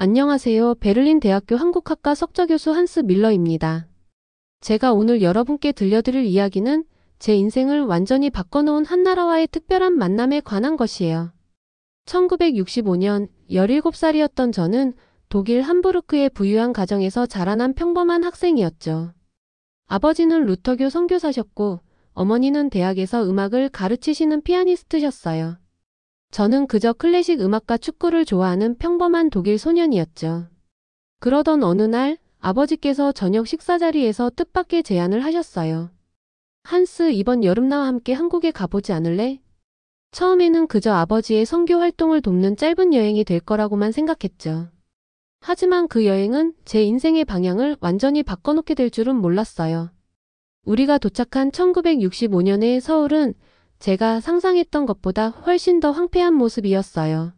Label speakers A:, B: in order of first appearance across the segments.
A: 안녕하세요. 베를린 대학교 한국학과 석좌교수 한스 밀러입니다. 제가 오늘 여러분께 들려드릴 이야기는 제 인생을 완전히 바꿔놓은 한 나라와의 특별한 만남에 관한 것이에요. 1965년 17살이었던 저는 독일 함부르크의 부유한 가정에서 자라난 평범한 학생이었죠. 아버지는 루터교 선교사셨고 어머니는 대학에서 음악을 가르치시는 피아니스트셨어요. 저는 그저 클래식 음악과 축구를 좋아하는 평범한 독일 소년이었죠. 그러던 어느 날 아버지께서 저녁 식사 자리에서 뜻밖의 제안을 하셨어요. 한스, 이번 여름 나와 함께 한국에 가보지 않을래? 처음에는 그저 아버지의 선교 활동을 돕는 짧은 여행이 될 거라고만 생각했죠. 하지만 그 여행은 제 인생의 방향을 완전히 바꿔놓게 될 줄은 몰랐어요. 우리가 도착한 1965년의 서울은 제가 상상했던 것보다 훨씬 더 황폐한 모습이었어요.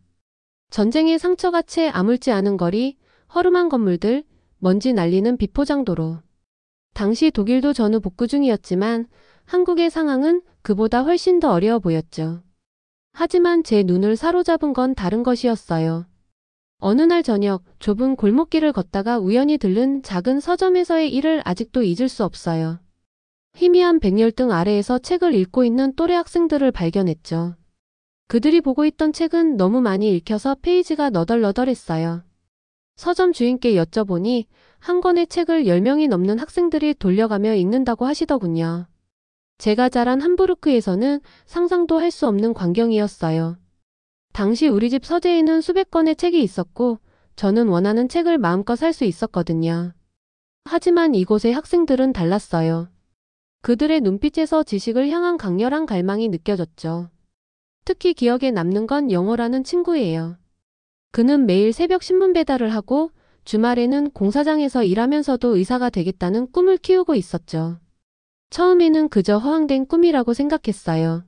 A: 전쟁의 상처가 채 아물지 않은 거리, 허름한 건물들, 먼지 날리는 비포장도로. 당시 독일도 전후 복구 중이었지만 한국의 상황은 그보다 훨씬 더 어려워 보였죠. 하지만 제 눈을 사로잡은 건 다른 것이었어요. 어느 날 저녁 좁은 골목길을 걷다가 우연히 들른 작은 서점에서의 일을 아직도 잊을 수 없어요. 희미한 백열등 아래에서 책을 읽고 있는 또래 학생들을 발견했죠. 그들이 보고 있던 책은 너무 많이 읽혀서 페이지가 너덜너덜했어요. 서점 주인께 여쭤보니 한 권의 책을 10명이 넘는 학생들이 돌려가며 읽는다고 하시더군요. 제가 자란 함부르크에서는 상상도 할 수 없는 광경이었어요. 당시 우리 집 서재에는 수백 권의 책이 있었고 저는 원하는 책을 마음껏 살 수 있었거든요. 하지만 이곳의 학생들은 달랐어요. 그들의 눈빛에서 지식을 향한 강렬한 갈망이 느껴졌죠. 특히 기억에 남는 건 영호라는 친구예요. 그는 매일 새벽 신문 배달을 하고 주말에는 공사장에서 일하면서도 의사가 되겠다는 꿈을 키우고 있었죠. 처음에는 그저 허황된 꿈이라고 생각했어요.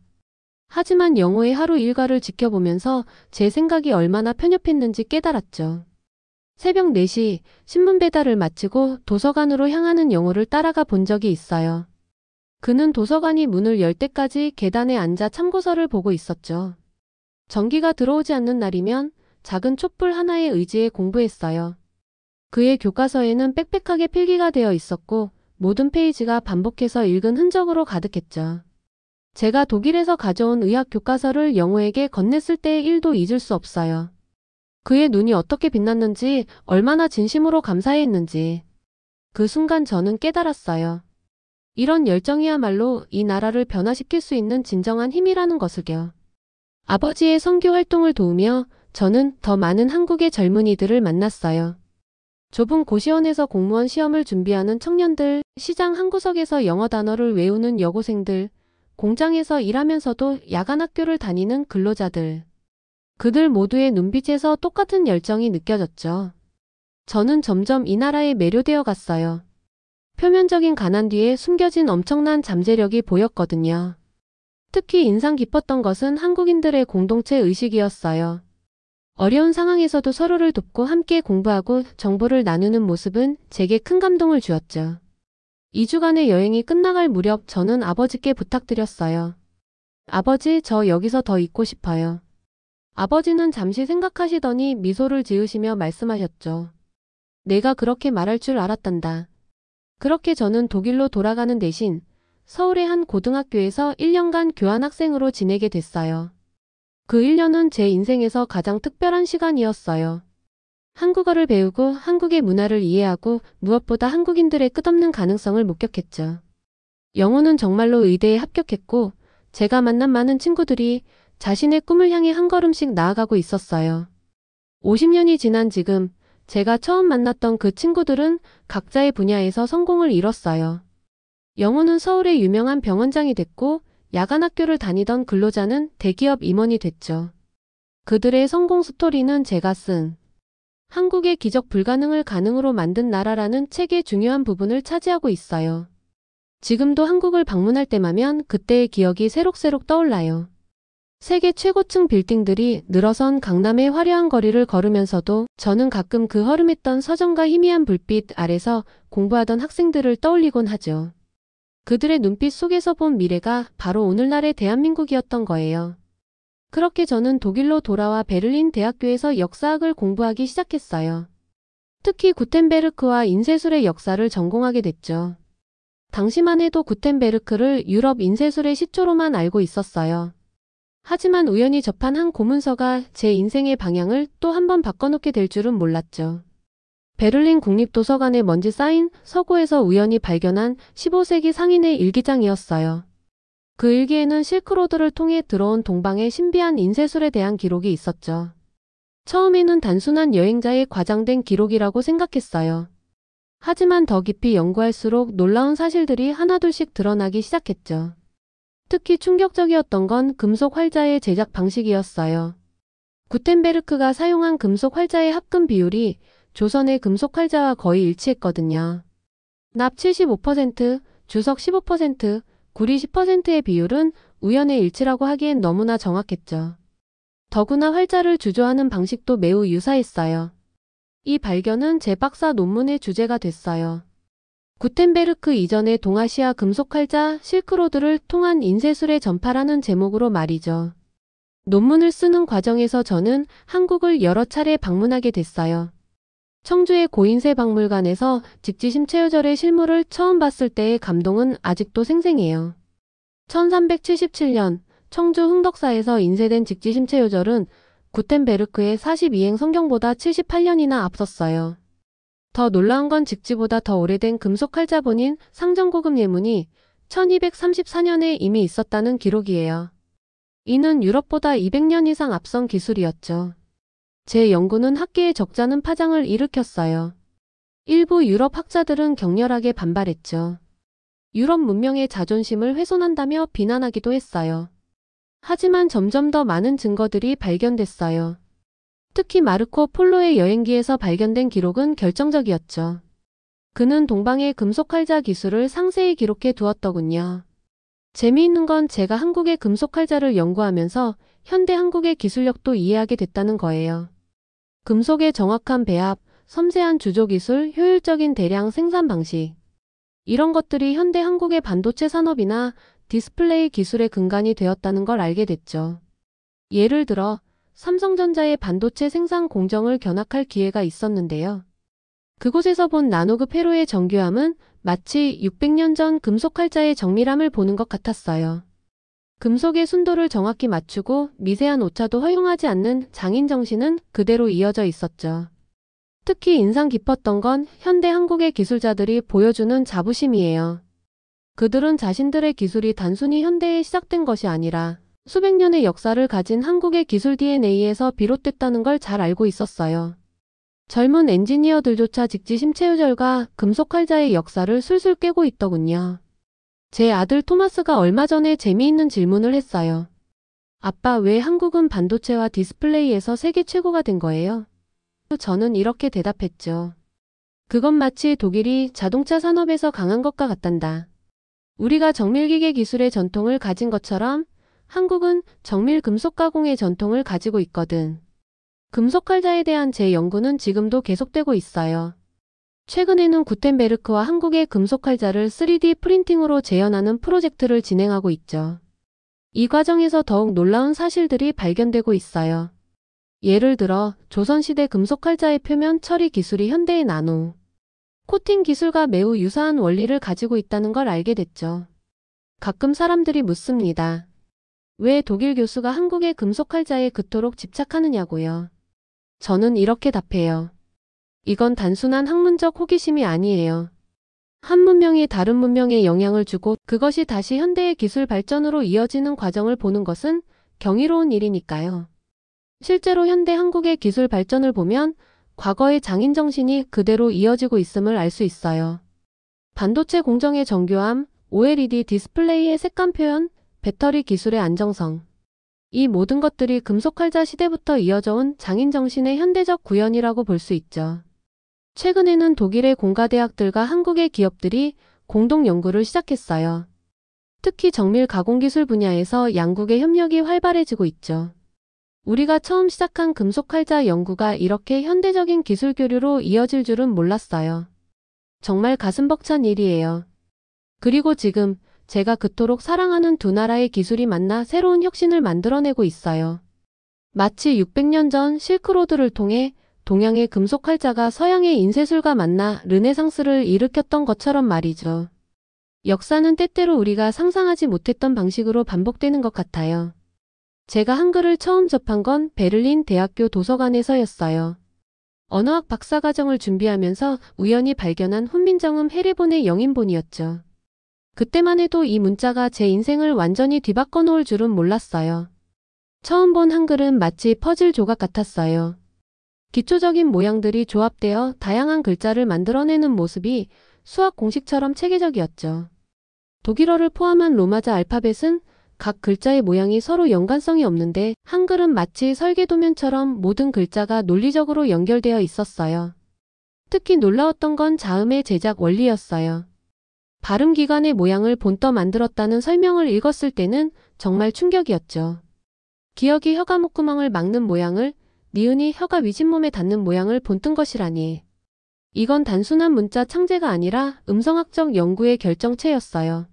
A: 하지만 영호의 하루 일과를 지켜보면서 제 생각이 얼마나 편협했는지 깨달았죠. 새벽 4시 신문 배달을 마치고 도서관으로 향하는 영호를 따라가 본 적이 있어요. 그는 도서관이 문을 열 때까지 계단에 앉아 참고서를 보고 있었죠. 전기가 들어오지 않는 날이면 작은 촛불 하나에 의지해 공부했어요. 그의 교과서에는 빽빽하게 필기가 되어 있었고 모든 페이지가 반복해서 읽은 흔적으로 가득했죠. 제가 독일에서 가져온 의학 교과서를 영호에게 건넸을 때의 일도 잊을 수 없어요. 그의 눈이 어떻게 빛났는지, 얼마나 진심으로 감사했는지. 그 순간 저는 깨달았어요. 이런 열정이야말로 이 나라를 변화시킬 수 있는 진정한 힘이라는 것을요. 아버지의 선교 활동을 도우며 저는 더 많은 한국의 젊은이들을 만났어요. 좁은 고시원에서 공무원 시험을 준비하는 청년들, 시장 한 구석에서 영어 단어를 외우는 여고생들, 공장에서 일하면서도 야간 학교를 다니는 근로자들. 그들 모두의 눈빛에서 똑같은 열정이 느껴졌죠. 저는 점점 이 나라에 매료되어 갔어요. 표면적인 가난 뒤에 숨겨진 엄청난 잠재력이 보였거든요. 특히 인상 깊었던 것은 한국인들의 공동체 의식이었어요. 어려운 상황에서도 서로를 돕고 함께 공부하고 정보를 나누는 모습은 제게 큰 감동을 주었죠. 2주간의 여행이 끝나갈 무렵 저는 아버지께 부탁드렸어요. 아버지, 저 여기서 더 있고 싶어요. 아버지는 잠시 생각하시더니 미소를 지으시며 말씀하셨죠. 내가 그렇게 말할 줄 알았단다. 그렇게 저는 독일로 돌아가는 대신 서울의 한 고등학교에서 1년간 교환학생으로 지내게 됐어요. 그 1년은 제 인생에서 가장 특별한 시간이었어요. 한국어를 배우고 한국의 문화를 이해하고 무엇보다 한국인들의 끝없는 가능성을 목격했죠. 영호는 정말로 의대에 합격했고 제가 만난 많은 친구들이 자신의 꿈을 향해 한 걸음씩 나아가고 있었어요. 50년이 지난 지금 제가 처음 만났던 그 친구들은 각자의 분야에서 성공을 이뤘어요. 영호는 서울의 유명한 병원장이 됐고 야간 학교를 다니던 근로자는 대기업 임원이 됐죠. 그들의 성공 스토리는 제가 쓴 한국의 기적 불가능을 가능으로 만든 나라라는 책의 중요한 부분을 차지하고 있어요. 지금도 한국을 방문할 때마면 그때의 기억이 새록새록 떠올라요. 세계 최고층 빌딩들이 늘어선 강남의 화려한 거리를 걸으면서도 저는 가끔 그 허름했던 서점과 희미한 불빛 아래서 공부하던 학생들을 떠올리곤 하죠. 그들의 눈빛 속에서 본 미래가 바로 오늘날의 대한민국이었던 거예요. 그렇게 저는 독일로 돌아와 베를린 대학교에서 역사학을 공부하기 시작했어요. 특히 구텐베르크와 인쇄술의 역사를 전공하게 됐죠. 당시만 해도 구텐베르크를 유럽 인쇄술의 시초로만 알고 있었어요. 하지만 우연히 접한 한 고문서가 제 인생의 방향을 또 한 번 바꿔놓게 될 줄은 몰랐죠. 베를린 국립도서관에 먼지 쌓인 서고에서 우연히 발견한 15세기 상인의 일기장이었어요. 그 일기에는 실크로드를 통해 들어온 동방의 신비한 인쇄술에 대한 기록이 있었죠. 처음에는 단순한 여행자의 과장된 기록이라고 생각했어요. 하지만 더 깊이 연구할수록 놀라운 사실들이 하나둘씩 드러나기 시작했죠. 특히 충격적이었던 건 금속 활자의 제작 방식이었어요. 구텐베르크가 사용한 금속 활자의 합금 비율이 조선의 금속 활자와 거의 일치했거든요. 납 75%, 주석 15%, 구리 10%의 비율은 우연의 일치라고 하기엔 너무나 정확했죠. 더구나 활자를 주조하는 방식도 매우 유사했어요. 이 발견은 제 박사 논문의 주제가 됐어요. 구텐베르크 이전의 동아시아 금속 활자 실크로드를 통한 인쇄술의 전파라는 제목으로 말이죠. 논문을 쓰는 과정에서 저는 한국을 여러 차례 방문하게 됐어요. 청주의 고인쇄 박물관에서 직지심체유절의 실물을 처음 봤을 때의 감동은 아직도 생생해요. 1377년 청주 흥덕사에서 인쇄된 직지심체유절은 구텐베르크의 42행 성경보다 78년이나 앞섰어요. 더 놀라운 건 직지보다 더 오래된 금속 활자본인 상정고급 예문이 1234년에 이미 있었다는 기록이에요. 이는 유럽보다 200년 이상 앞선 기술이었죠. 제 연구는 학계에 적잖은 파장을 일으켰어요. 일부 유럽 학자들은 격렬하게 반발했죠. 유럽 문명의 자존심을 훼손한다며 비난하기도 했어요. 하지만 점점 더 많은 증거들이 발견됐어요. 특히 마르코 폴로의 여행기에서 발견된 기록은 결정적이었죠. 그는 동방의 금속 활자 기술을 상세히 기록해 두었더군요. 재미있는 건 제가 한국의 금속 활자를 연구하면서 현대 한국의 기술력도 이해하게 됐다는 거예요. 금속의 정확한 배합, 섬세한 주조 기술, 효율적인 대량 생산 방식. 이런 것들이 현대 한국의 반도체 산업이나 디스플레이 기술의 근간이 되었다는 걸 알게 됐죠. 예를 들어 삼성전자의 반도체 생산 공정을 견학할 기회가 있었는데요. 그곳에서 본 나노급 회로의 정교함은 마치 600년 전 금속 활자의 정밀함을 보는 것 같았어요. 금속의 순도를 정확히 맞추고 미세한 오차도 허용하지 않는 장인 정신은 그대로 이어져 있었죠. 특히 인상 깊었던 건 현대 한국의 기술자들이 보여주는 자부심이에요. 그들은 자신들의 기술이 단순히 현대에 시작된 것이 아니라 수백 년의 역사를 가진 한국의 기술 DNA에서 비롯됐다는 걸 잘 알고 있었어요. 젊은 엔지니어들조차 직지심체유절과 금속 활자의 역사를 술술 꿰고 있더군요. 제 아들 토마스가 얼마 전에 재미있는 질문을 했어요. 아빠, 왜 한국은 반도체와 디스플레이에서 세계 최고가 된 거예요? 저는 이렇게 대답했죠. 그건 마치 독일이 자동차 산업에서 강한 것과 같단다. 우리가 정밀기계 기술의 전통을 가진 것처럼 한국은 정밀 금속 가공의 전통을 가지고 있거든. 금속 활자에 대한 제 연구는 지금도 계속되고 있어요. 최근에는 구텐베르크와 한국의 금속 활자를 3D 프린팅으로 재현하는 프로젝트를 진행하고 있죠. 이 과정에서 더욱 놀라운 사실들이 발견되고 있어요. 예를 들어 조선시대 금속 활자의 표면 처리 기술이 현대의 나노 코팅 기술과 매우 유사한 원리를 가지고 있다는 걸 알게 됐죠. 가끔 사람들이 묻습니다. 왜 독일 교수가 한국의 금속 활자에 그토록 집착하느냐고요. 저는 이렇게 답해요. 이건 단순한 학문적 호기심이 아니에요. 한 문명이 다른 문명에 영향을 주고 그것이 다시 현대의 기술 발전으로 이어지는 과정을 보는 것은 경이로운 일이니까요. 실제로 현대 한국의 기술 발전을 보면 과거의 장인 정신이 그대로 이어지고 있음을 알 수 있어요. 반도체 공정의 정교함, OLED 디스플레이의 색감 표현, 배터리 기술의 안정성. 이 모든 것들이 금속 활자 시대부터 이어져 온 장인 정신의 현대적 구현이라고 볼 수 있죠. 최근에는 독일의 공가대학들과 한국의 기업들이 공동 연구를 시작했어요. 특히 정밀 가공기술 분야에서 양국의 협력이 활발해지고 있죠. 우리가 처음 시작한 금속 활자 연구가 이렇게 현대적인 기술 교류로 이어질 줄은 몰랐어요. 정말 가슴 벅찬 일이에요. 그리고 지금 제가 그토록 사랑하는 두 나라의 기술이 만나 새로운 혁신을 만들어내고 있어요. 마치 600년 전 실크로드를 통해 동양의 금속 활자가 서양의 인쇄술과 만나 르네상스를 일으켰던 것처럼 말이죠. 역사는 때때로 우리가 상상하지 못했던 방식으로 반복되는 것 같아요. 제가 한글을 처음 접한 건 베를린 대학교 도서관에서였어요. 언어학 박사과정을 준비하면서 우연히 발견한 훈민정음 해리본의 영인본이었죠. 그때만 해도 이 문자가 제 인생을 완전히 뒤바꿔 놓을 줄은 몰랐어요. 처음 본 한글은 마치 퍼즐 조각 같았어요. 기초적인 모양들이 조합되어 다양한 글자를 만들어내는 모습이 수학 공식처럼 체계적이었죠. 독일어를 포함한 로마자 알파벳은 각 글자의 모양이 서로 연관성이 없는데 한글은 마치 설계도면처럼 모든 글자가 논리적으로 연결되어 있었어요. 특히 놀라웠던 건 자음의 제작 원리였어요. 발음기관의 모양을 본떠 만들었다는 설명을 읽었을 때는 정말 충격이었죠. 기역이 혀가 목구멍을 막는 모양을, 니은이 혀가 위진몸에 닿는 모양을 본뜬 것이라니. 이건 단순한 문자 창제가 아니라 음성학적 연구의 결정체였어요.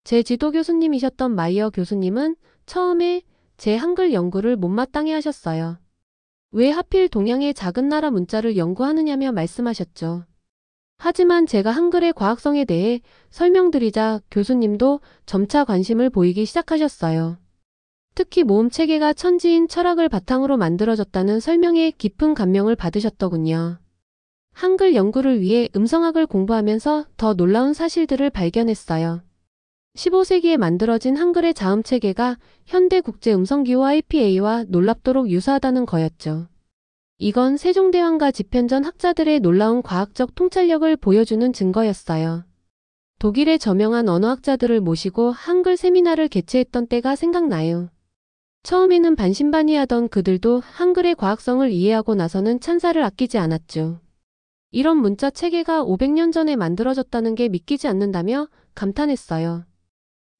A: 제 지도 교수님이셨던 마이어 교수님은 처음에 제 한글 연구를 못마땅해 하셨어요. 왜 하필 동양의 작은 나라 문자를 연구하느냐며 말씀하셨죠. 하지만 제가 한글의 과학성에 대해 설명드리자 교수님도 점차 관심을 보이기 시작하셨어요. 특히 모음 체계가 천지인 철학을 바탕으로 만들어졌다는 설명에 깊은 감명을 받으셨더군요. 한글 연구를 위해 음성학을 공부하면서 더 놀라운 사실들을 발견했어요. 15세기에 만들어진 한글의 자음 체계가 현대 국제 음성기호 IPA와 놀랍도록 유사하다는 거였죠. 이건 세종대왕과 집현전 학자들의 놀라운 과학적 통찰력을 보여주는 증거였어요. 독일의 저명한 언어학자들을 모시고 한글 세미나를 개최했던 때가 생각나요. 처음에는 반신반의하던 그들도 한글의 과학성을 이해하고 나서는 찬사를 아끼지 않았죠. 이런 문자 체계가 500년 전에 만들어졌다는 게 믿기지 않는다며 감탄했어요.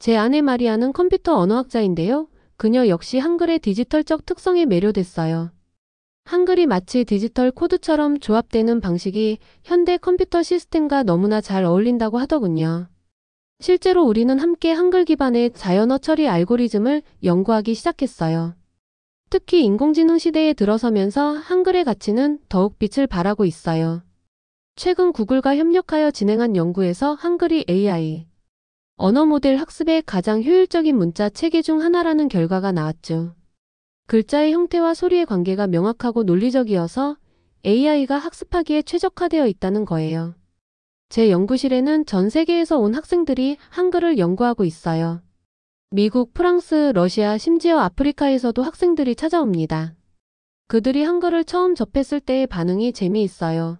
A: 제 아내 마리아는 컴퓨터 언어학자인데요. 그녀 역시 한글의 디지털적 특성에 매료됐어요. 한글이 마치 디지털 코드처럼 조합되는 방식이 현대 컴퓨터 시스템과 너무나 잘 어울린다고 하더군요. 실제로 우리는 함께 한글 기반의 자연어 처리 알고리즘을 연구하기 시작했어요. 특히 인공지능 시대에 들어서면서 한글의 가치는 더욱 빛을 발하고 있어요. 최근 구글과 협력하여 진행한 연구에서 한글이 AI, 언어 모델 학습에 가장 효율적인 문자 체계 중 하나라는 결과가 나왔죠. 글자의 형태와 소리의 관계가 명확하고 논리적이어서 AI가 학습하기에 최적화되어 있다는 거예요. 제 연구실에는 전 세계에서 온 학생들이 한글을 연구하고 있어요. 미국, 프랑스, 러시아, 심지어 아프리카에서도 학생들이 찾아옵니다. 그들이 한글을 처음 접했을 때의 반응이 재미있어요.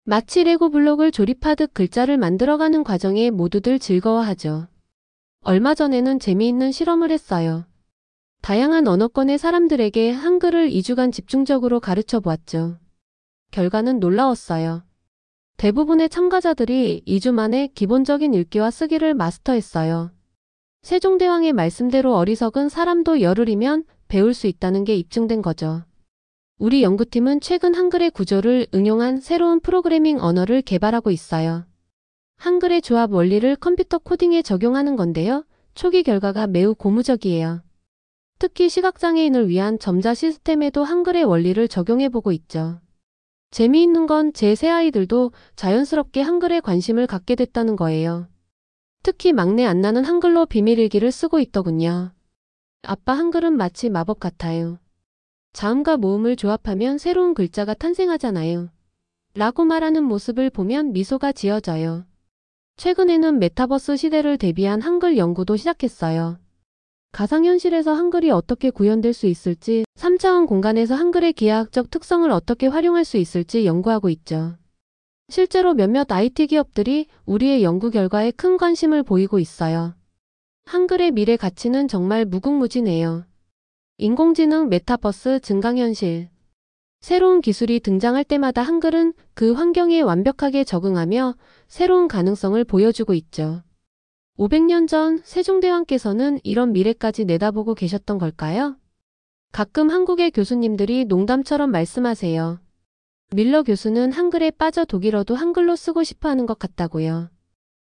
A: 마치 레고 블록을 조립하듯 글자를 만들어가는 과정에 모두들 즐거워하죠. 얼마 전에는 재미있는 실험을 했어요. 다양한 언어권의 사람들에게 한글을 2주간 집중적으로 가르쳐 보았죠. 결과는 놀라웠어요. 대부분의 참가자들이 2주 만에 기본적인 읽기와 쓰기를 마스터했어요. 세종대왕의 말씀대로 어리석은 사람도 열흘이면 배울 수 있다는 게 입증된 거죠. 우리 연구팀은 최근 한글의 구조를 응용한 새로운 프로그래밍 언어를 개발하고 있어요. 한글의 조합 원리를 컴퓨터 코딩에 적용하는 건데요. 초기 결과가 매우 고무적이에요. 특히 시각장애인을 위한 점자 시스템에도 한글의 원리를 적용해보고 있죠. 재미있는 건 제 새아이들도 자연스럽게 한글에 관심을 갖게 됐다는 거예요. 특히 막내 안나는 한글로 비밀일기를 쓰고 있더군요. 아빠 한글은 마치 마법 같아요. 자음과 모음을 조합하면 새로운 글자가 탄생하잖아요. 라고 말하는 모습을 보면 미소가 지어져요. 최근에는 메타버스 시대를 대비한 한글 연구도 시작했어요. 가상현실에서 한글이 어떻게 구현될 수 있을지, 3차원 공간에서 한글의 기하학적 특성을 어떻게 활용할 수 있을지 연구하고 있죠. 실제로 몇몇 IT 기업들이 우리의 연구 결과에 큰 관심을 보이고 있어요. 한글의 미래 가치는 정말 무궁무진해요. 인공지능, 메타버스, 증강현실. 새로운 기술이 등장할 때마다 한글은 그 환경에 완벽하게 적응하며 새로운 가능성을 보여주고 있죠. 500년 전 세종대왕께서는 이런 미래까지 내다보고 계셨던 걸까요? 가끔 한국의 교수님들이 농담처럼 말씀하세요. 밀러 교수는 한글에 빠져 독일어도 한글로 쓰고 싶어 하는 것 같다고요.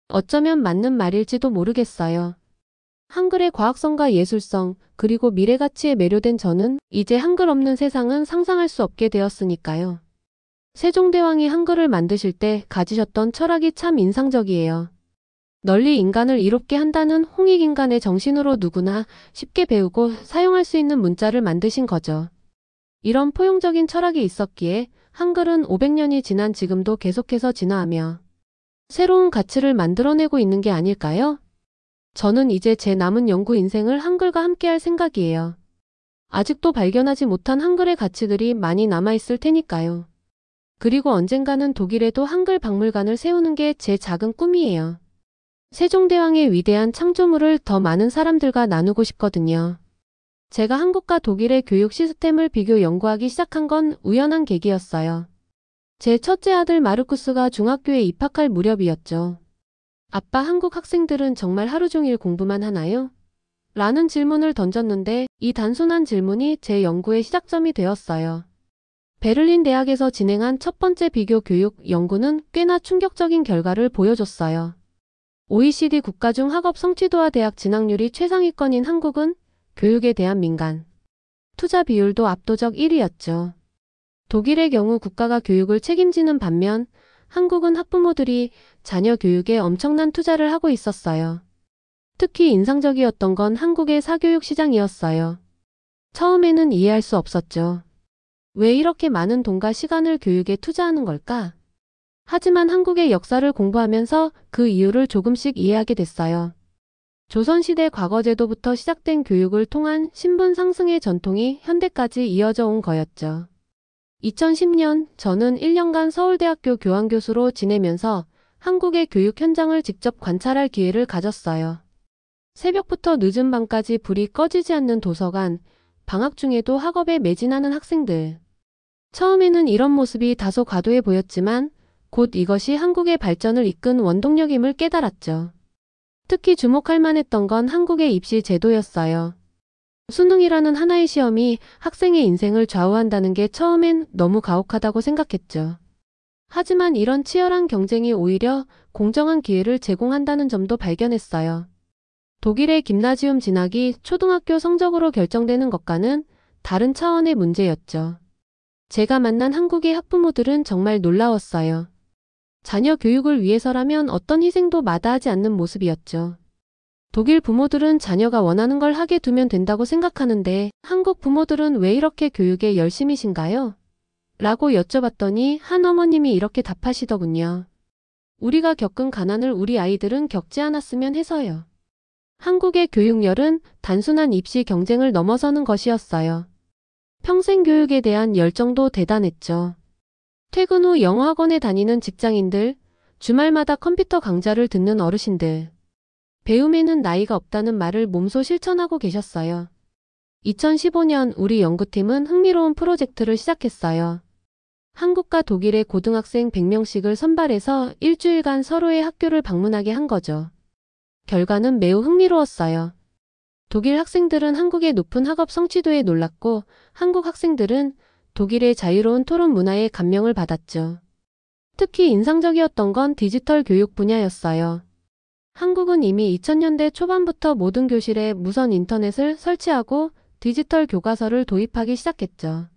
A: 어쩌면 맞는 말일지도 모르겠어요. 한글의 과학성과 예술성, 그리고 미래 가치에 매료된 저는 이제 한글 없는 세상은 상상할 수 없게 되었으니까요. 세종대왕이 한글을 만드실 때 가지셨던 철학이 참 인상적이에요. 널리 인간을 이롭게 한다는 홍익인간의 정신으로 누구나 쉽게 배우고 사용할 수 있는 문자를 만드신 거죠. 이런 포용적인 철학이 있었기에 한글은 500년이 지난 지금도 계속해서 진화하며 새로운 가치를 만들어내고 있는 게 아닐까요? 저는 이제 제 남은 연구 인생을 한글과 함께할 생각이에요. 아직도 발견하지 못한 한글의 가치들이 많이 남아있을 테니까요. 그리고 언젠가는 독일에도 한글 박물관을 세우는 게 제 작은 꿈이에요. 세종대왕의 위대한 창조물을 더 많은 사람들과 나누고 싶거든요. 제가 한국과 독일의 교육 시스템을 비교 연구하기 시작한 건 우연한 계기였어요. 제 첫째 아들 마르쿠스가 중학교에 입학할 무렵이었죠. 아빠, 한국 학생들은 정말 하루 종일 공부만 하나요? 라는 질문을 던졌는데 이 단순한 질문이 제 연구의 시작점이 되었어요. 베를린 대학에서 진행한 첫 번째 비교 교육 연구는 꽤나 충격적인 결과를 보여줬어요. OECD 국가 중 학업 성취도와 대학 진학률이 최상위권인 한국은 교육에 대한 민간 투자 비율도 압도적 1위였죠. 독일의 경우 국가가 교육을 책임지는 반면 한국은 학부모들이 자녀 교육에 엄청난 투자를 하고 있었어요. 특히 인상적이었던 건 한국의 사교육 시장이었어요. 처음에는 이해할 수 없었죠. 왜 이렇게 많은 돈과 시간을 교육에 투자하는 걸까? 하지만 한국의 역사를 공부하면서 그 이유를 조금씩 이해하게 됐어요. 조선시대 과거제도부터 시작된 교육을 통한 신분 상승의 전통이 현대까지 이어져 온 거였죠. 2010년 저는 1년간 서울대학교 교환교수로 지내면서 한국의 교육 현장을 직접 관찰할 기회를 가졌어요. 새벽부터 늦은 밤까지 불이 꺼지지 않는 도서관, 방학 중에도 학업에 매진하는 학생들. 처음에는 이런 모습이 다소 과도해 보였지만 곧 이것이 한국의 발전을 이끈 원동력임을 깨달았죠. 특히 주목할 만했던 건 한국의 입시 제도였어요. 수능이라는 하나의 시험이 학생의 인생을 좌우한다는 게 처음엔 너무 가혹하다고 생각했죠. 하지만 이런 치열한 경쟁이 오히려 공정한 기회를 제공한다는 점도 발견했어요. 독일의 김나지움 진학이 초등학교 성적으로 결정되는 것과는 다른 차원의 문제였죠. 제가 만난 한국의 학부모들은 정말 놀라웠어요. 자녀 교육을 위해서라면 어떤 희생도 마다하지 않는 모습이었죠. 독일 부모들은 자녀가 원하는 걸 하게 두면 된다고 생각하는데 한국 부모들은 왜 이렇게 교육에 열심이신가요? 라고 여쭤봤더니 한 어머님이 이렇게 답하시더군요. 우리가 겪은 가난을 우리 아이들은 겪지 않았으면 해서요. 한국의 교육열은 단순한 입시 경쟁을 넘어서는 것이었어요. 평생 교육에 대한 열정도 대단했죠. 퇴근 후 영어학원에 다니는 직장인들, 주말마다 컴퓨터 강좌를 듣는 어르신들. 배움에는 나이가 없다는 말을 몸소 실천하고 계셨어요. 2015년 우리 연구팀은 흥미로운 프로젝트를 시작했어요. 한국과 독일의 고등학생 100명씩을 선발해서 일주일간 서로의 학교를 방문하게 한 거죠. 결과는 매우 흥미로웠어요. 독일 학생들은 한국의 높은 학업 성취도에 놀랐고 한국 학생들은 독일의 자유로운 토론 문화에 감명을 받았죠. 특히 인상적이었던 건 디지털 교육 분야였어요. 한국은 이미 2000년대 초반부터 모든 교실에 무선 인터넷을 설치하고 디지털 교과서를 도입하기 시작했죠.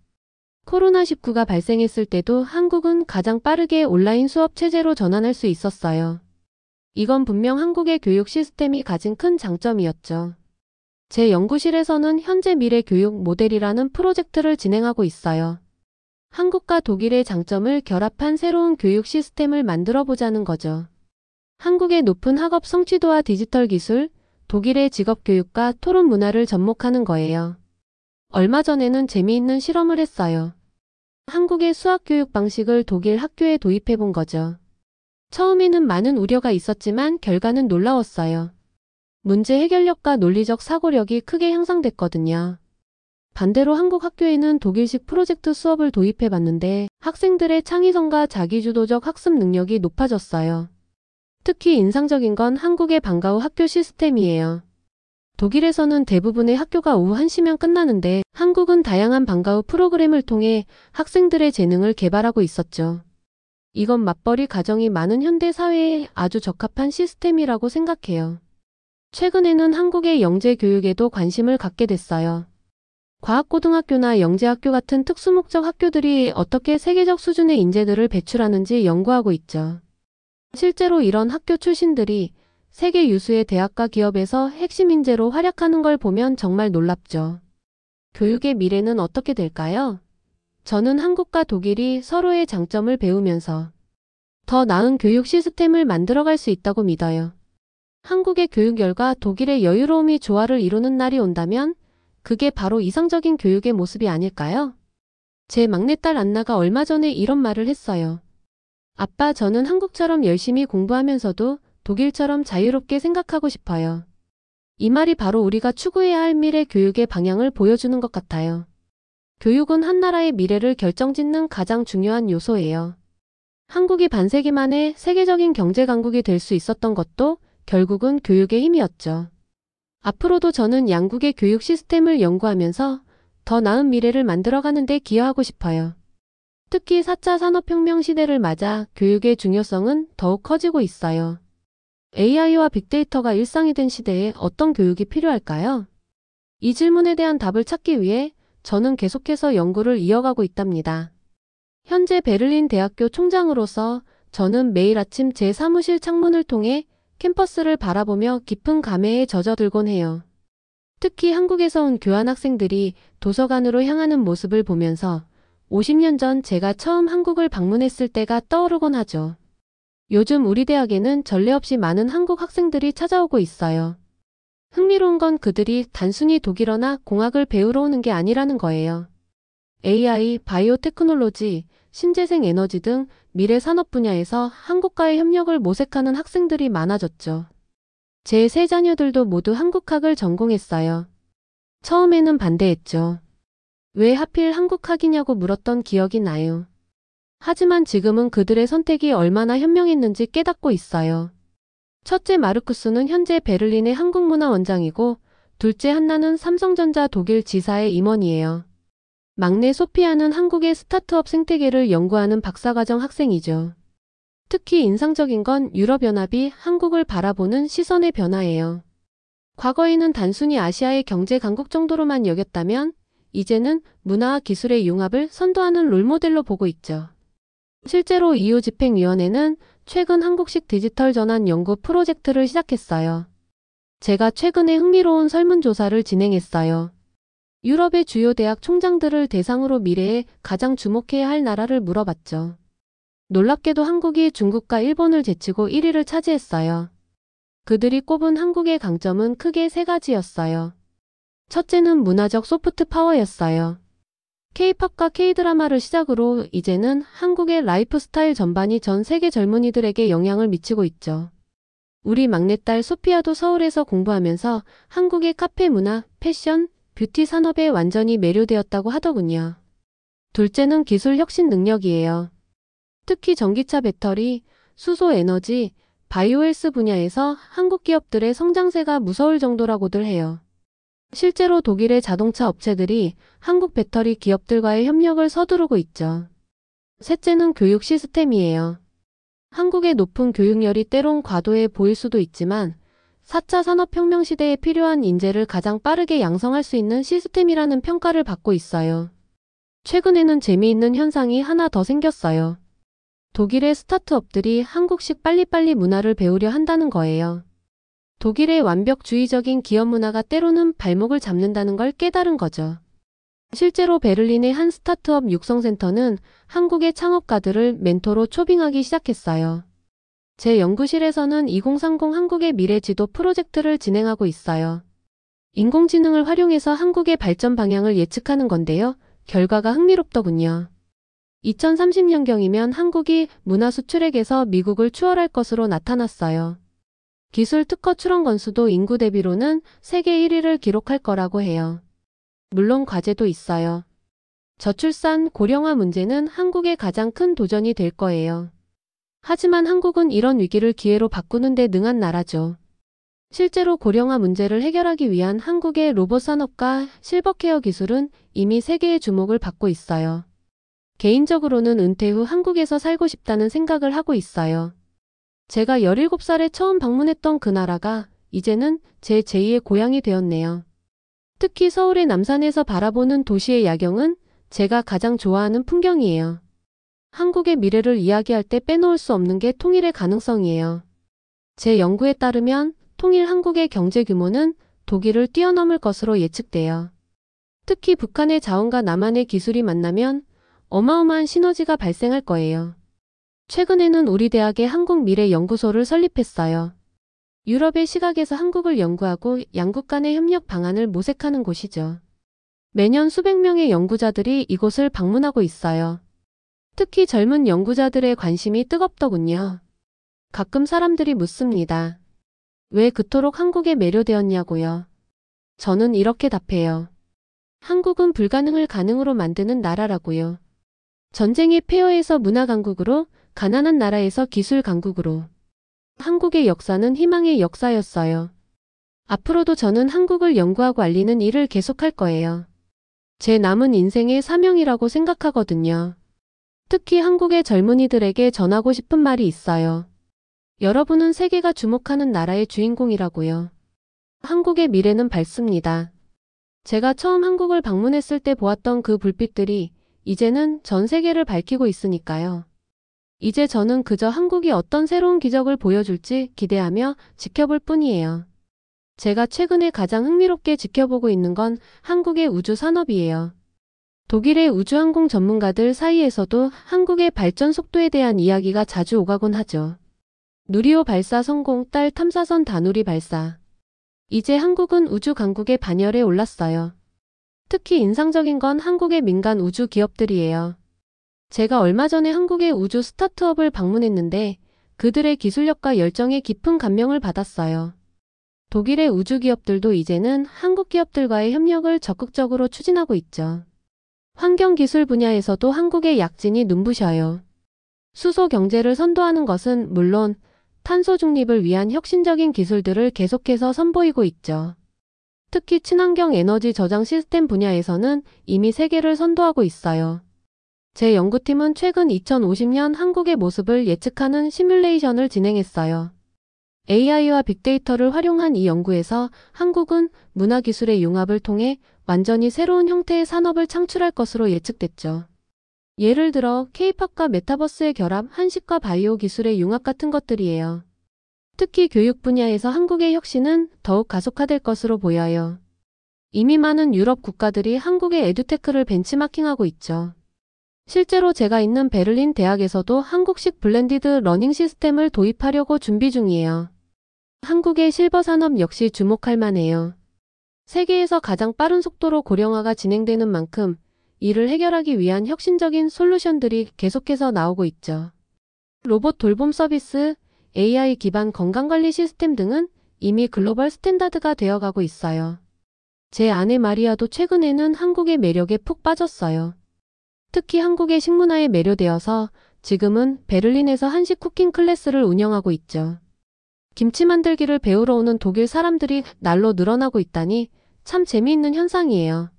A: 코로나19가 발생했을 때도 한국은 가장 빠르게 온라인 수업 체제로 전환할 수 있었어요. 이건 분명 한국의 교육 시스템이 가진 큰 장점이었죠. 제 연구실에서는 현재 미래 교육 모델이라는 프로젝트를 진행하고 있어요. 한국과 독일의 장점을 결합한 새로운 교육 시스템을 만들어 보자는 거죠. 한국의 높은 학업 성취도와 디지털 기술, 독일의 직업교육과 토론 문화를 접목하는 거예요. 얼마 전에는 재미있는 실험을 했어요. 한국의 수학교육 방식을 독일 학교에 도입해 본 거죠. 처음에는 많은 우려가 있었지만 결과는 놀라웠어요. 문제 해결력과 논리적 사고력이 크게 향상됐거든요. 반대로 한국 학교에는 독일식 프로젝트 수업을 도입해 봤는데 학생들의 창의성과 자기주도적 학습 능력이 높아졌어요. 특히 인상적인 건 한국의 방과 후 학교 시스템이에요. 독일에서는 대부분의 학교가 오후 1시면 끝나는데 한국은 다양한 방과 후 프로그램을 통해 학생들의 재능을 개발하고 있었죠. 이건 맞벌이 가정이 많은 현대 사회에 아주 적합한 시스템이라고 생각해요. 최근에는 한국의 영재 교육에도 관심을 갖게 됐어요. 과학고등학교나 영재학교 같은 특수목적 학교들이 어떻게 세계적 수준의 인재들을 배출하는지 연구하고 있죠. 실제로 이런 학교 출신들이 세계 유수의 대학과 기업에서 핵심 인재로 활약하는 걸 보면 정말 놀랍죠. 교육의 미래는 어떻게 될까요? 저는 한국과 독일이 서로의 장점을 배우면서 더 나은 교육 시스템을 만들어갈 수 있다고 믿어요. 한국의 교육열과 독일의 여유로움이 조화를 이루는 날이 온다면 그게 바로 이상적인 교육의 모습이 아닐까요? 제 막내딸 안나가 얼마 전에 이런 말을 했어요. 아빠, 저는 한국처럼 열심히 공부하면서도 독일처럼 자유롭게 생각하고 싶어요. 이 말이 바로 우리가 추구해야 할 미래 교육의 방향을 보여주는 것 같아요. 교육은 한 나라의 미래를 결정짓는 가장 중요한 요소예요. 한국이 반세기 만에 세계적인 경제 강국이 될 수 있었던 것도 결국은 교육의 힘이었죠. 앞으로도 저는 양국의 교육 시스템을 연구하면서 더 나은 미래를 만들어가는 데 기여하고 싶어요. 특히 4차 산업혁명 시대를 맞아 교육의 중요성은 더욱 커지고 있어요. AI와 빅데이터가 일상이 된 시대에 어떤 교육이 필요할까요? 이 질문에 대한 답을 찾기 위해 저는 계속해서 연구를 이어가고 있답니다. 현재 베를린 대학교 총장으로서 저는 매일 아침 제 사무실 창문을 통해 캠퍼스를 바라보며 깊은 감회에 젖어들곤 해요. 특히 한국에서 온 교환학생들이 도서관으로 향하는 모습을 보면서 50년 전 제가 처음 한국을 방문했을 때가 떠오르곤 하죠. 요즘 우리 대학에는 전례 없이 많은 한국 학생들이 찾아오고 있어요. 흥미로운 건 그들이 단순히 독일어나 공학을 배우러 오는 게 아니라는 거예요. AI, 바이오테크놀로지, 신재생 에너지 등 미래 산업 분야에서 한국과의 협력을 모색하는 학생들이 많아졌죠. 제 세 자녀들도 모두 한국학을 전공했어요. 처음에는 반대했죠. 왜 하필 한국학이냐고 물었던 기억이 나요. 하지만 지금은 그들의 선택이 얼마나 현명했는지 깨닫고 있어요. 첫째 마르쿠스는 현재 베를린의 한국문화원장이고 둘째 한나는 삼성전자 독일 지사의 임원이에요. 막내 소피아는 한국의 스타트업 생태계를 연구하는 박사과정 학생이죠. 특히 인상적인 건 유럽연합이 한국을 바라보는 시선의 변화예요. 과거에는 단순히 아시아의 경제 강국 정도로만 여겼다면 이제는 문화와 기술의 융합을 선도하는 롤모델로 보고 있죠. 실제로 EU 집행위원회는 최근 한국식 디지털 전환 연구 프로젝트를 시작했어요. 제가 최근에 흥미로운 설문조사를 진행했어요. 유럽의 주요 대학 총장들을 대상으로 미래에 가장 주목해야 할 나라를 물어봤죠. 놀랍게도 한국이 중국과 일본을 제치고 1위를 차지했어요. 그들이 꼽은 한국의 강점은 크게 세 가지였어요. 첫째는 문화적 소프트 파워였어요. K-팝과 K-드라마를 시작으로 이제는 한국의 라이프 스타일 전반이 전 세계 젊은이들에게 영향을 미치고 있죠. 우리 막내딸 소피아도 서울에서 공부하면서 한국의 카페 문화, 패션, 뷰티 산업에 완전히 매료되었다고 하더군요. 둘째는 기술 혁신 능력이에요. 특히 전기차 배터리, 수소 에너지, 바이오헬스 분야에서 한국 기업들의 성장세가 무서울 정도라고들 해요. 실제로 독일의 자동차 업체들이 한국 배터리 기업들과의 협력을 서두르고 있죠. 셋째는 교육 시스템이에요. 한국의 높은 교육열이 때론 과도해 보일 수도 있지만 4차 산업혁명 시대에 필요한 인재를 가장 빠르게 양성할 수 있는 시스템이라는 평가를 받고 있어요. 최근에는 재미있는 현상이 하나 더 생겼어요. 독일의 스타트업들이 한국식 빨리빨리 문화를 배우려 한다는 거예요. 독일의 완벽주의적인 기업 문화가 때로는 발목을 잡는다는 걸 깨달은 거죠. 실제로 베를린의 한 스타트업 육성센터는 한국의 창업가들을 멘토로 초빙하기 시작했어요. 제 연구실에서는 2030 한국의 미래 지도 프로젝트를 진행하고 있어요. 인공지능을 활용해서 한국의 발전 방향을 예측하는 건데요. 결과가 흥미롭더군요. 2030년경이면 한국이 문화 수출액에서 미국을 추월할 것으로 나타났어요. 기술 특허 출원 건수도 인구 대비로는 세계 1위를 기록할 거라고 해요. 물론 과제도 있어요. 저출산, 고령화 문제는 한국의 가장 큰 도전이 될 거예요. 하지만 한국은 이런 위기를 기회로 바꾸는 데 능한 나라죠. 실제로 고령화 문제를 해결하기 위한 한국의 로봇 산업과 실버케어 기술은 이미 세계의 주목을 받고 있어요. 개인적으로는 은퇴 후 한국에서 살고 싶다는 생각을 하고 있어요. 제가 17살에 처음 방문했던 그 나라가 이제는 제 제2의 고향이 되었네요. 특히 서울의 남산에서 바라보는 도시의 야경은 제가 가장 좋아하는 풍경이에요. 한국의 미래를 이야기할 때 빼놓을 수 없는 게 통일의 가능성이에요. 제 연구에 따르면 통일 한국의 경제 규모는 독일을 뛰어넘을 것으로 예측돼요. 특히 북한의 자원과 남한의 기술이 만나면 어마어마한 시너지가 발생할 거예요. 최근에는 우리 대학의 한국미래연구소를 설립했어요. 유럽의 시각에서 한국을 연구하고 양국 간의 협력 방안을 모색하는 곳이죠. 매년 수백 명의 연구자들이 이곳을 방문하고 있어요. 특히 젊은 연구자들의 관심이 뜨겁더군요. 가끔 사람들이 묻습니다. 왜 그토록 한국에 매료되었냐고요. 저는 이렇게 답해요. 한국은 불가능을 가능으로 만드는 나라라고요. 전쟁의 폐허에서 문화 강국으로, 가난한 나라에서 기술 강국으로. 한국의 역사는 희망의 역사였어요. 앞으로도 저는 한국을 연구하고 알리는 일을 계속할 거예요. 제 남은 인생의 사명이라고 생각하거든요. 특히 한국의 젊은이들에게 전하고 싶은 말이 있어요. 여러분은 세계가 주목하는 나라의 주인공이라고요. 한국의 미래는 밝습니다. 제가 처음 한국을 방문했을 때 보았던 그 불빛들이 이제는 전 세계를 밝히고 있으니까요. 이제 저는 그저 한국이 어떤 새로운 기적을 보여줄지 기대하며 지켜볼 뿐이에요. 제가 최근에 가장 흥미롭게 지켜보고 있는 건 한국의 우주 산업이에요. 독일의 우주항공 전문가들 사이에서도 한국의 발전 속도에 대한 이야기가 자주 오가곤 하죠. 누리호 발사 성공, 달 탐사선 다누리 발사. 이제 한국은 우주 강국의 반열에 올랐어요. 특히 인상적인 건 한국의 민간 우주 기업들이에요. 제가 얼마 전에 한국의 우주 스타트업을 방문했는데 그들의 기술력과 열정에 깊은 감명을 받았어요. 독일의 우주 기업들도 이제는 한국 기업들과의 협력을 적극적으로 추진하고 있죠. 환경기술 분야에서도 한국의 약진이 눈부셔요. 수소 경제를 선도하는 것은 물론 탄소 중립을 위한 혁신적인 기술들을 계속해서 선보이고 있죠. 특히 친환경 에너지 저장 시스템 분야에서는 이미 세계를 선도하고 있어요. 제 연구팀은 최근 2050년 한국의 모습을 예측하는 시뮬레이션을 진행했어요. AI와 빅데이터를 활용한 이 연구에서 한국은 문화기술의 융합을 통해 완전히 새로운 형태의 산업을 창출할 것으로 예측됐죠. 예를 들어 K-팝과 메타버스의 결합, 한식과 바이오 기술의 융합 같은 것들이에요. 특히 교육 분야에서 한국의 혁신은 더욱 가속화될 것으로 보여요. 이미 많은 유럽 국가들이 한국의 에듀테크를 벤치마킹하고 있죠. 실제로 제가 있는 베를린 대학에서도 한국식 블렌디드 러닝 시스템을 도입하려고 준비 중이에요. 한국의 실버 산업 역시 주목할 만해요. 세계에서 가장 빠른 속도로 고령화가 진행되는 만큼 이를 해결하기 위한 혁신적인 솔루션들이 계속해서 나오고 있죠. 로봇 돌봄 서비스, AI 기반 건강관리 시스템 등은 이미 글로벌 스탠다드가 되어가고 있어요. 제 아내 마리아도 최근에는 한국의 매력에 푹 빠졌어요. 특히 한국의 식문화에 매료되어서 지금은 베를린에서 한식 쿠킹 클래스를 운영하고 있죠. 김치 만들기를 배우러 오는 독일 사람들이 날로 늘어나고 있다니 참 재미있는 현상이에요.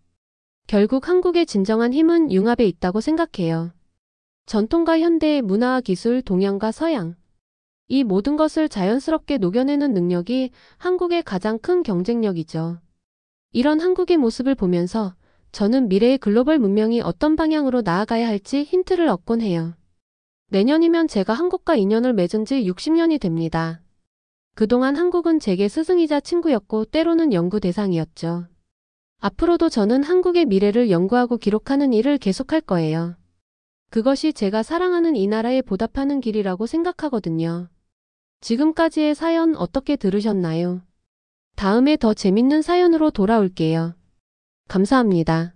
A: 결국 한국의 진정한 힘은 융합에 있다고 생각해요. 전통과 현대의 문화와 기술, 동양과 서양. 이 모든 것을 자연스럽게 녹여내는 능력이 한국의 가장 큰 경쟁력이죠. 이런 한국의 모습을 보면서 저는 미래의 글로벌 문명이 어떤 방향으로 나아가야 할지 힌트를 얻곤 해요. 내년이면 제가 한국과 인연을 맺은 지 60년이 됩니다. 그동안 한국은 제게 스승이자 친구였고 때로는 연구 대상이었죠. 앞으로도 저는 한국의 미래를 연구하고 기록하는 일을 계속할 거예요. 그것이 제가 사랑하는 이 나라에 보답하는 길이라고 생각하거든요. 지금까지의 사연 어떻게 들으셨나요? 다음에 더 재밌는 사연으로 돌아올게요. 감사합니다.